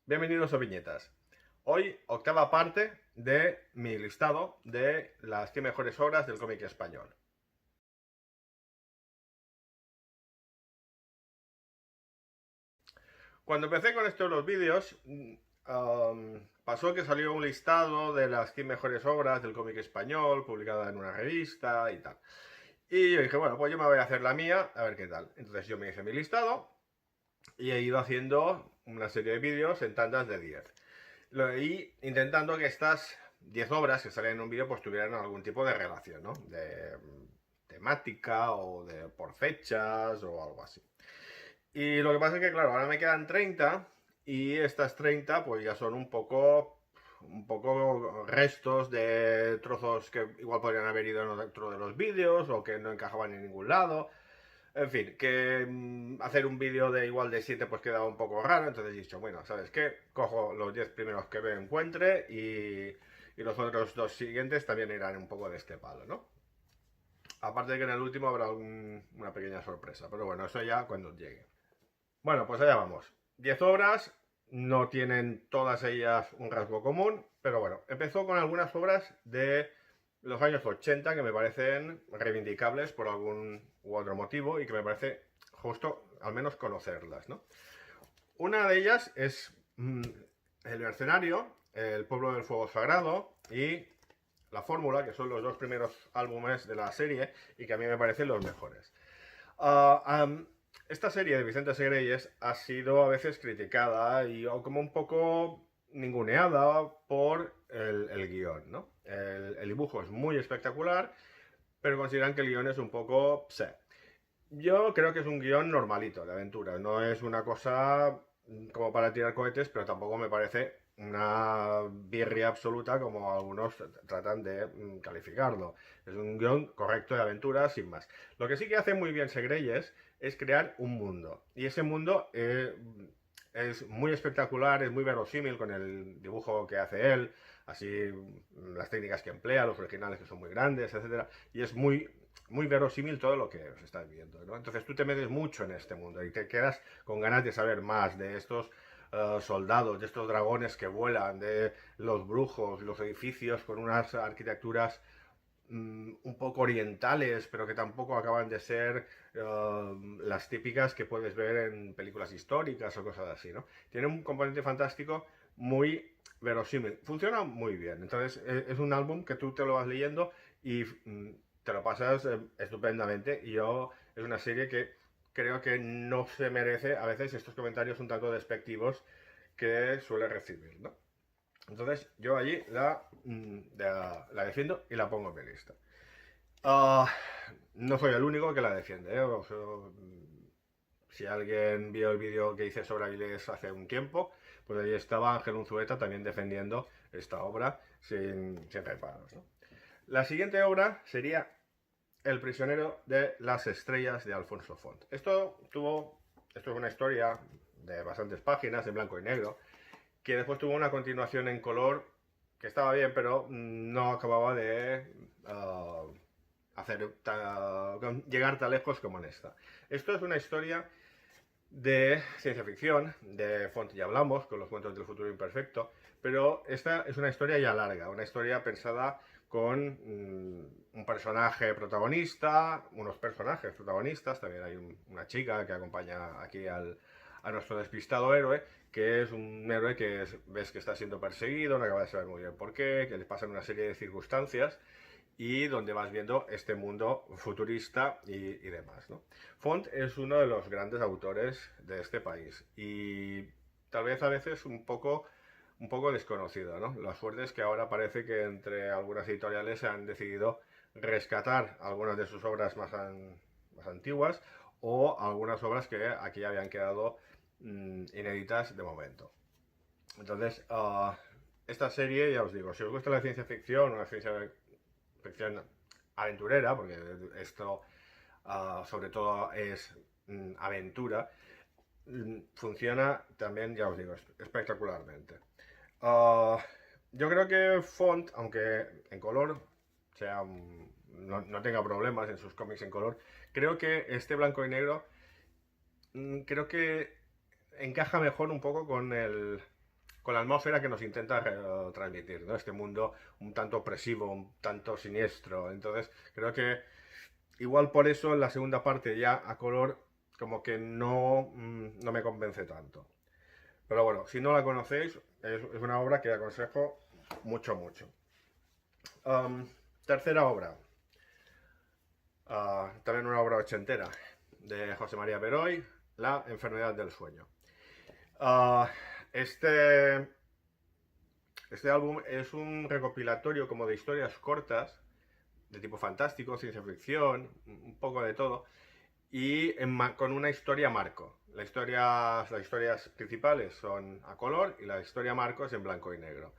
Bienvenidos a Viñetas. Hoy, octava parte de mi listado de las 100 mejores obras del cómic español. Cuando empecé con esto de los vídeos, pasó que salió un listado de las 100 mejores obras del cómic español, publicada en una revista y tal. Y yo dije, bueno, pues yo me voy a hacer la mía, a ver qué tal. Entonces yo me hice mi listado y he ido haciendo una serie de vídeos en tandas de 10. Y intentando que estas 10 obras que salen en un vídeo pues tuvieran algún tipo de relación, ¿no? De temática o de por fechas o algo así. Y lo que pasa es que, claro, ahora me quedan 30 y estas 30 pues ya son un poco restos de trozos que igual podrían haber ido dentro de los vídeos o que no encajaban en ningún lado. En fin, que hacer un vídeo de igual de 7 pues quedaba un poco raro, entonces he dicho, bueno, ¿sabes qué? Cojo los 10 primeros que me encuentre y los otros dos siguientes también irán un poco de este palo, ¿no? Aparte de que en el último habrá una pequeña sorpresa, pero bueno, eso ya cuando llegue. Bueno, pues allá vamos. 10 obras, no tienen todas ellas un rasgo común, pero bueno, empezó con algunas obras de los años 80 que me parecen reivindicables por algún u otro motivo y que me parece justo al menos conocerlas, ¿no? Una de ellas es El Mercenario, El Pueblo del Fuego Sagrado y La Fórmula, que son los dos primeros álbumes de la serie y que a mí me parecen los mejores. Esta serie de Vicente Segreyes ha sido a veces criticada y como un poco ninguneada por el guión, ¿no? El dibujo es muy espectacular, pero consideran que el guión es un poco pse. Yo creo que es un guión normalito de aventura, no es una cosa como para tirar cohetes, pero tampoco me parece una birria absoluta como algunos tratan de calificarlo. Es un guión correcto de aventura, sin más. Lo que sí que hace muy bien Segreyes es crear un mundo. Y ese mundo es muy espectacular, es muy verosímil con el dibujo que hace él, así las técnicas que emplea, los originales que son muy grandes, etcétera. Y es muy verosímil todo lo que os estás viendo, ¿no? Entonces tú te metes mucho en este mundo y te quedas con ganas de saber más de estos soldados, de estos dragones que vuelan, de los brujos, los edificios con unas arquitecturas un poco orientales, pero que tampoco acaban de ser las típicas que puedes ver en películas históricas o cosas así, ¿no? Tiene un componente fantástico muy verosímil. Funciona muy bien. Entonces, es un álbum que tú te lo vas leyendo y te lo pasas estupendamente. Y yo, es una serie que creo que no se merece a veces estos comentarios un tanto despectivos que suele recibir, ¿no? Entonces yo allí la defiendo y la pongo en mi lista. Uh, no soy el único que la defiende, ¿eh? O sea, si alguien vio el vídeo que hice sobre Avilés hace un tiempo, pues ahí estaba Ángel Unzueta también defendiendo esta obra sin reparos, ¿no? La siguiente obra sería El prisionero de las estrellas de Alfonso Font. Esto es una historia de bastantes páginas en blanco y negro que después tuvo una continuación en color que estaba bien, pero no acababa de llegar tan lejos como en esta. Esto es una historia de ciencia ficción, de Font ya hablamos, con los cuentos del futuro imperfecto, pero esta es una historia ya larga, una historia pensada con un personaje protagonista, unos personajes protagonistas, también hay una chica que acompaña aquí a nuestro despistado héroe, que es un héroe que ves que está siendo perseguido, no acaba de saber muy bien por qué, que le pasan una serie de circunstancias y donde vas viendo este mundo futurista y demás, ¿no? Font es uno de los grandes autores de este país y tal vez a veces un poco desconocido, ¿no? La suerte es que ahora parece que entre algunas editoriales se han decidido rescatar algunas de sus obras más antiguas o algunas obras que aquí habían quedado inéditas de momento. Entonces, esta serie, ya os digo, si os gusta la ciencia ficción o la ficción aventurera, porque esto sobre todo es aventura, funciona también, ya os digo, espectacularmente. Uh, yo creo que Font, aunque en color sea no tenga problemas en sus cómics en color, creo que este blanco y negro creo que encaja mejor un poco con con la atmósfera que nos intenta transmitir, ¿no? Este mundo un tanto opresivo, un tanto siniestro. Entonces, creo que igual por eso en la segunda parte ya a color como que no me convence tanto. Pero bueno, si no la conocéis, es una obra que aconsejo mucho, mucho. Tercera obra. También una obra ochentera de José María Beroy, La enfermedad del sueño. Uh, este, este álbum es un recopilatorio como de historias cortas, de tipo fantástico, ciencia ficción, un poco de todo, y con una historia marco. Las historias principales son a color y la historia marco es en blanco y negro.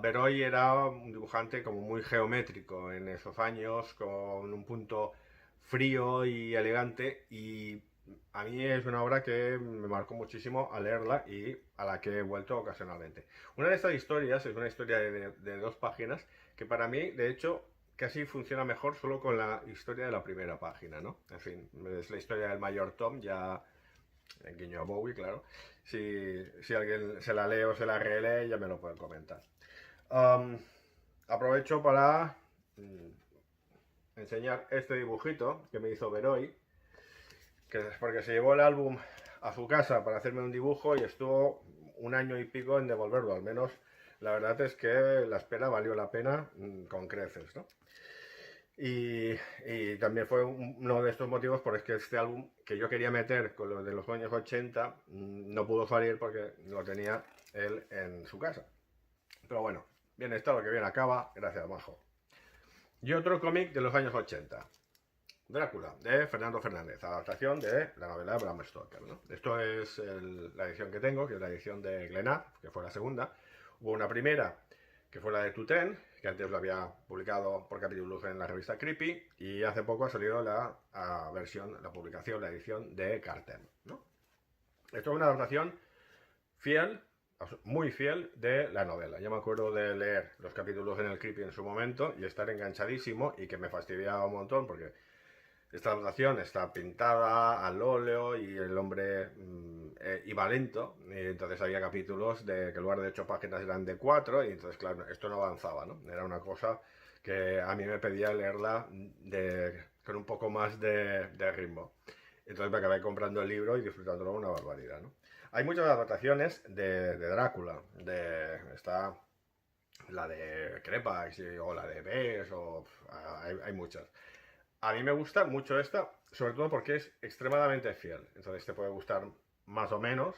Beroy era un dibujante como muy geométrico en esos años, con un punto frío y elegante, y a mí es una obra que me marcó muchísimo al leerla y a la que he vuelto ocasionalmente. Una de estas historias es una historia de 2 páginas que para mí, de hecho, casi funciona mejor solo con la historia de la primera página, ¿no? En fin, es la historia del mayor Tom, ya en guiño a Bowie, claro. Si alguien se la lee o se la relee, ya me lo pueden comentar. Aprovecho para enseñar este dibujito que me hizo Beroy, que es porque se llevó el álbum a su casa para hacerme un dibujo y estuvo 1 año y pico en devolverlo. Al menos la verdad es que la espera valió la pena con creces, ¿no? Y también fue uno de estos motivos por es que este álbum que yo quería meter con lo de los años 80 no pudo salir porque lo tenía él en su casa. Pero bueno, bien está lo que bien acaba, gracias, majo. Y otro cómic de los años 80. Drácula, de Fernando Fernández, adaptación de la novela de Bram Stoker, ¿no? Esto es la edición que tengo, que es la edición de Glenat, que fue la segunda. Hubo una primera, que fue la de Tutén, que antes lo había publicado por capítulos en la revista Creepy, y hace poco ha salido la publicación, la edición de Carter, ¿no? Esto es una adaptación fiel, muy fiel de la novela. Yo me acuerdo de leer los capítulos en el Creepy en su momento y estar enganchadísimo y que me fastidiaba un montón porque esta adaptación está pintada al óleo y el hombre iba lento, y entonces había capítulos de que en lugar de 8 páginas eran de 4 y entonces claro, esto no avanzaba, ¿no? Era una cosa que a mí me pedía leerla con un poco más de ritmo. Entonces me acabé comprando el libro y disfrutándolo una barbaridad, ¿no? Hay muchas adaptaciones de Drácula, está la de Crepax o la de Bess, hay muchas. A mí me gusta mucho esta, sobre todo porque es extremadamente fiel. Entonces te puede gustar más o menos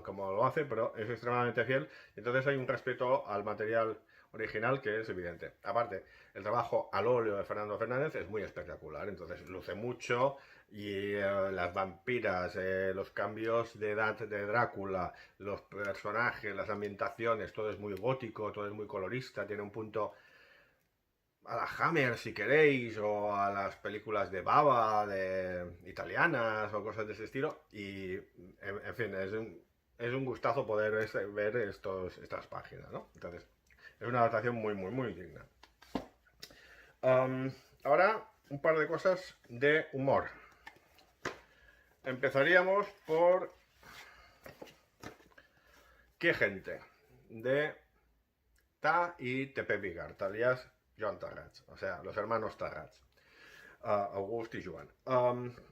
como lo hace, pero es extremadamente fiel. Entonces hay un respeto al material original que es evidente. Aparte, el trabajo al óleo de Fernando Fernández es muy espectacular. Entonces luce mucho y las vampiras, los cambios de edad de Drácula, los personajes, las ambientaciones, todo es muy gótico, todo es muy colorista, tiene un punto a la Hammer si queréis, o a las películas de Bava, de italianas o cosas de ese estilo. Y en fin, es un gustazo poder ver estas páginas, ¿no? Entonces, es una adaptación muy, muy, muy digna. Ahora, un par de cosas de humor. Empezaríamos por ¿Qué gente? De Ta y Tepe Vigart, alias Joan Tarrats, o sea, los hermanos Tarrats, August y Joan.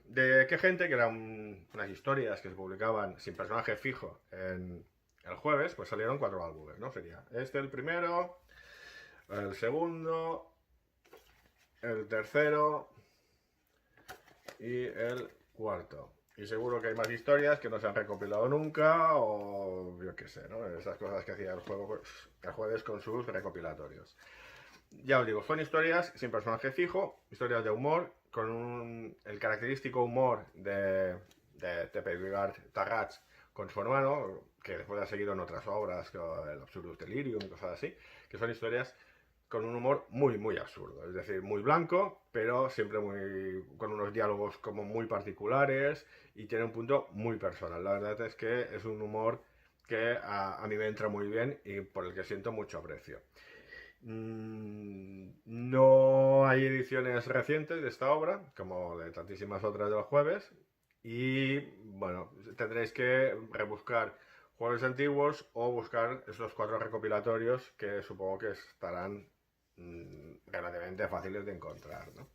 ¿De qué gente? Que eran unas historias que se publicaban sin personaje fijo en el jueves, pues salieron 4 álbumes, ¿no? Sería este el primero, el segundo, el tercero y el cuarto. Y seguro que hay más historias que no se han recopilado nunca, o yo qué sé, ¿no? Esas cosas que hacía el jueves con sus recopilatorios. Ya os digo, son historias sin personaje fijo, historias de humor, con el característico humor de Tepe Vigart Tarrats con su hermano, que después ha seguido en otras obras, como el Absurdus Delirium y cosas así, que son historias con un humor muy, muy absurdo, es decir, muy blanco, pero siempre con unos diálogos como muy particulares y tiene un punto muy personal. La verdad es que es un humor que a mí me entra muy bien y por el que siento mucho aprecio. No hay ediciones recientes de esta obra, como de tantísimas otras de los jueves, y bueno, tendréis que rebuscar juegos antiguos o buscar estos 4 recopilatorios que supongo que estarán relativamente fáciles de encontrar, ¿no?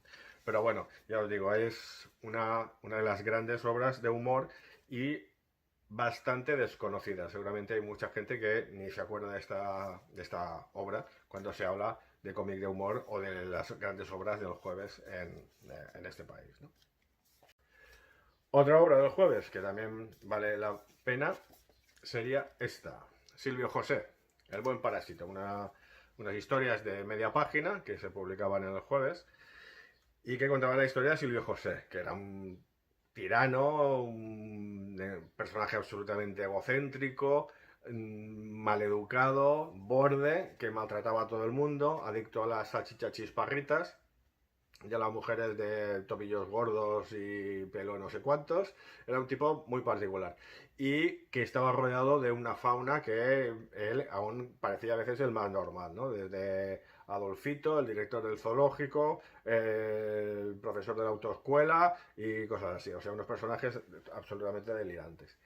Pero bueno, ya os digo, es una de las grandes obras de humor y bastante desconocida. Seguramente hay mucha gente que ni se acuerda de esta obra cuando se habla de cómic de humor o de las grandes obras de los jueves en este país, ¿no? Otra obra del jueves que también vale la pena sería esta, Silvio José, El buen parásito, unas historias de media página que se publicaban en el jueves y que contaban la historia de Silvio José, que era un tirano, un personaje absolutamente egocéntrico, maleducado, borde, que maltrataba a todo el mundo, adicto a las salchichas chisparritas y a las mujeres de tobillos gordos y pelo no sé cuántos. Era un tipo muy particular y que estaba rodeado de una fauna que él aún parecía a veces el más normal, ¿no? Desde Adolfito, el director del zoológico, el profesor de la autoescuela y cosas así. O sea, unos personajes absolutamente delirantes.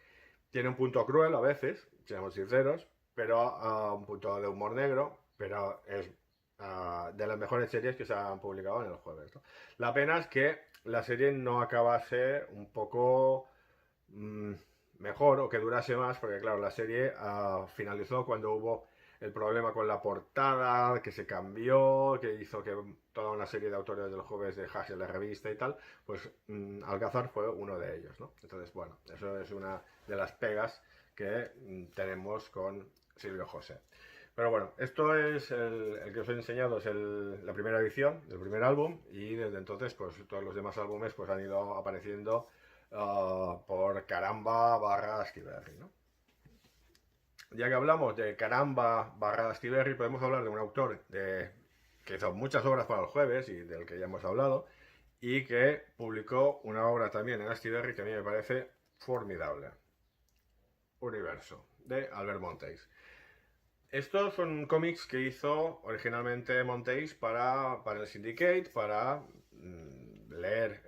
Tiene un punto cruel a veces, seamos sinceros, pero un punto de humor negro, pero es de las mejores series que se han publicado en el jueves, ¿no? La pena es que la serie no acabase un poco mejor o que durase más, porque claro, la serie finalizó cuando hubo el problema con la portada, que se cambió, que hizo que toda una serie de autores del jueves dejase la revista y tal, pues Alcázar fue uno de ellos, ¿no? Entonces, bueno, eso es una de las pegas que tenemos con Silvio José. Pero bueno, esto es el que os he enseñado, es la primera edición, el primer álbum, y desde entonces pues todos los demás álbumes pues han ido apareciendo por Caramba barra Astiberri, ¿no? Ya que hablamos de Caramba barra Astiberri, podemos hablar de un autor que hizo muchas obras para el jueves y del que ya hemos hablado, y que publicó una obra también en Astiberri que a mí me parece formidable. Universo, de Albert Monteys. Estos son cómics que hizo originalmente Monteys para el Syndicate, para leer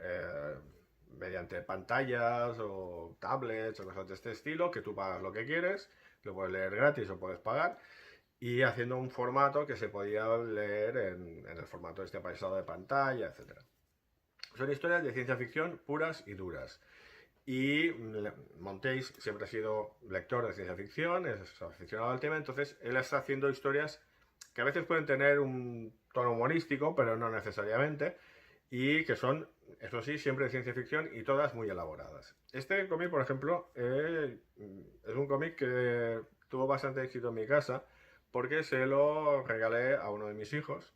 mediante pantallas o tablets o cosas de este estilo, que tú pagas lo que quieres, lo puedes leer gratis o puedes pagar, y haciendo un formato que se podía leer en el formato este apaisado de pantalla, etc. Son historias de ciencia ficción puras y duras. Y Monteys siempre ha sido lector de ciencia ficción, es aficionado al tema, entonces él está haciendo historias que a veces pueden tener un tono humorístico, pero no necesariamente, y que son, eso sí, siempre de ciencia ficción y todas muy elaboradas. Este cómic, por ejemplo, es un cómic que tuvo bastante éxito en mi casa porque se lo regalé a uno de mis hijos.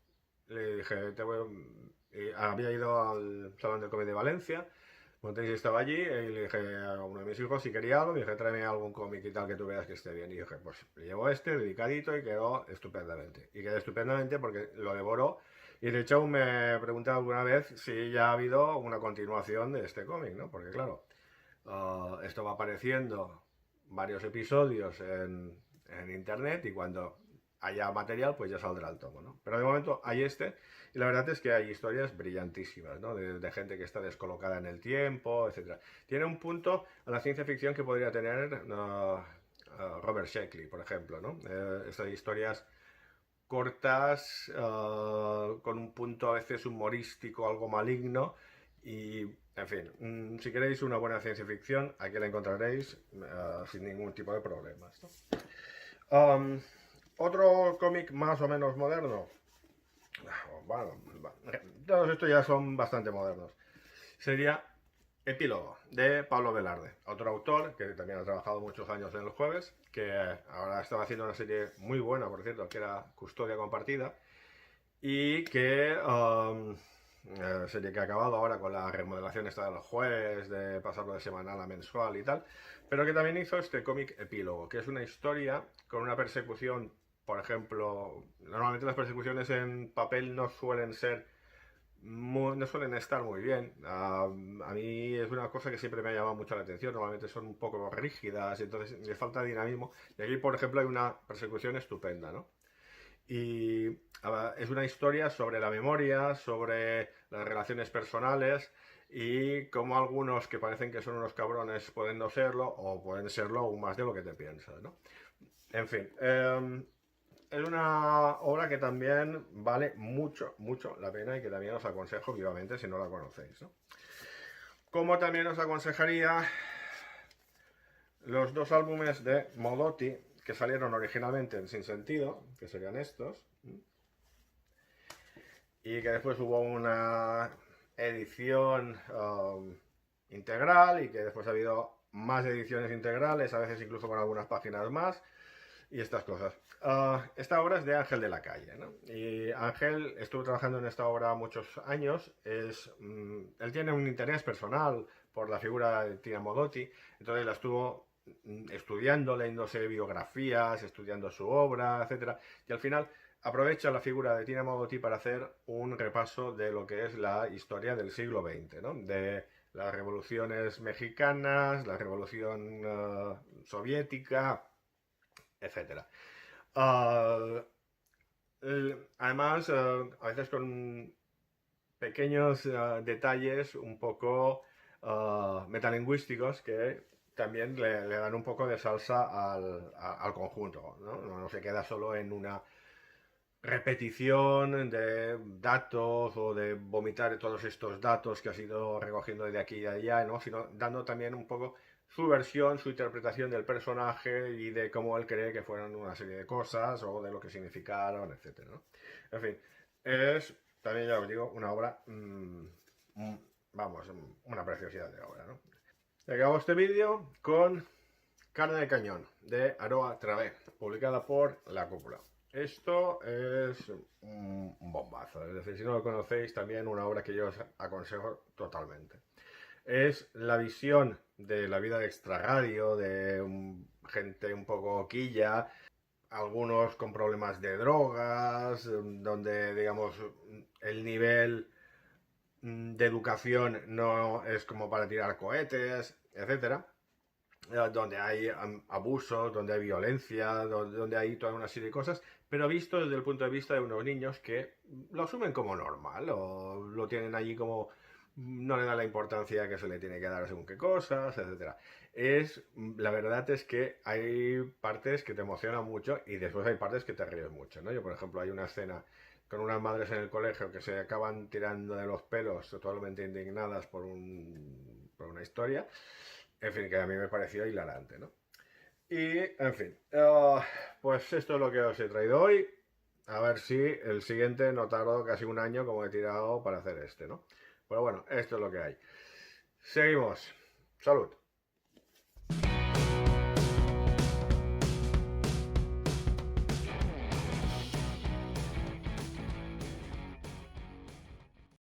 Le dije, había ido al Salón del Cómic de Valencia. Monteys estaba allí y le dije a uno de mis hijos si quería algo, me dije tráeme algún cómic y tal que tú veas que esté bien. Y dije, pues le llevo este, dedicadito, y quedó estupendamente. Y quedó estupendamente porque lo devoró. Y de hecho me pregunté alguna vez si ya ha habido una continuación de este cómic, ¿no? Porque claro, esto va apareciendo varios episodios en internet y cuando haya material pues ya saldrá el tomo, ¿no? Pero de momento hay este y la verdad es que hay historias brillantísimas, ¿no? De gente que está descolocada en el tiempo, etc. Tiene un punto a la ciencia ficción que podría tener Robert Sheckley, por ejemplo, ¿no? Estas historias cortas, con un punto a veces humorístico, algo maligno y, en fin, si queréis una buena ciencia ficción, aquí la encontraréis sin ningún tipo de problemas, ¿no? Otro cómic más o menos moderno, bueno, todos estos ya son bastante modernos, sería Epílogo, de Pablo Velarde, otro autor que también ha trabajado muchos años en el jueves, que ahora estaba haciendo una serie muy buena, por cierto, que era Custodia Compartida, y que serie que ha acabado ahora con la remodelación esta del jueves, de pasarlo de semanal a mensual y tal, pero que también hizo este cómic Epílogo, que es una historia con una persecución, por ejemplo, normalmente las persecuciones en papel no suelen estar muy bien. A mí es una cosa que siempre me ha llamado mucho la atención. Normalmente son un poco rígidas, entonces les falta dinamismo. Y aquí, por ejemplo, hay una persecución estupenda, ¿no? Y es una historia sobre la memoria, sobre las relaciones personales y como algunos que parecen que son unos cabrones pueden no serlo, o pueden serlo aún más de lo que te piensas, ¿no? En fin, es una obra que también vale mucho, mucho la pena y que también os aconsejo vivamente si no la conocéis, ¿no? Como también os aconsejaría los dos álbumes de Modotti que salieron originalmente en Sin Sentido, que serían estos, y que después hubo una edición integral y que después ha habido más ediciones integrales, a veces incluso con algunas páginas más y estas cosas. Esta obra es de Ángel de la Calle, ¿no? Y Ángel estuvo trabajando en esta obra muchos años. Él tiene un interés personal por la figura de Tina Modotti, entonces la estuvo estudiando, leyéndose biografías, estudiando su obra, etcétera, y al final aprovecha la figura de Tina Modotti para hacer un repaso de lo que es la historia del siglo XX, ¿no? De las revoluciones mexicanas, la revolución soviética, etcétera. Además, a veces con pequeños detalles un poco metalingüísticos que también le dan un poco de salsa al conjunto, ¿no? No se queda solo en una repetición de datos o de vomitar todos estos datos que has ido recogiendo de aquí y de allá, ¿no? Sino dando también un poco su versión, su interpretación del personaje y de cómo él cree que fueron una serie de cosas o de lo que significaron, etcétera, ¿no? En fin, es también, ya os digo, una obra, vamos, una preciosidad de obra, ¿no? Acabo este vídeo con Carne de Cañón, de Aroa Travé, publicada por La Cúpula. Esto es un bombazo, es decir, si no lo conocéis, también una obra que yo os aconsejo totalmente. Es la visión de la vida de extrarradio, de gente un poco quilla, algunos con problemas de drogas, donde, digamos, el nivel de educación no es como para tirar cohetes, etcétera, donde hay abusos, donde hay violencia, donde hay toda una serie de cosas, pero visto desde el punto de vista de unos niños que lo asumen como normal o lo tienen allí como no le dan la importancia que se le tiene que dar según qué cosas, etcétera. La verdad es que hay partes que te emocionan mucho y después hay partes que te ríes mucho, ¿no? Yo, por ejemplo, hay una escena con unas madres en el colegio que se acaban tirando de los pelos totalmente indignadas por una historia. En fin, que a mí me pareció hilarante, ¿no? Y, en fin, pues esto es lo que os he traído hoy. A ver si el siguiente no tardo casi un año como he tirado para hacer este, ¿no? Pero bueno, esto es lo que hay. Seguimos. Salud.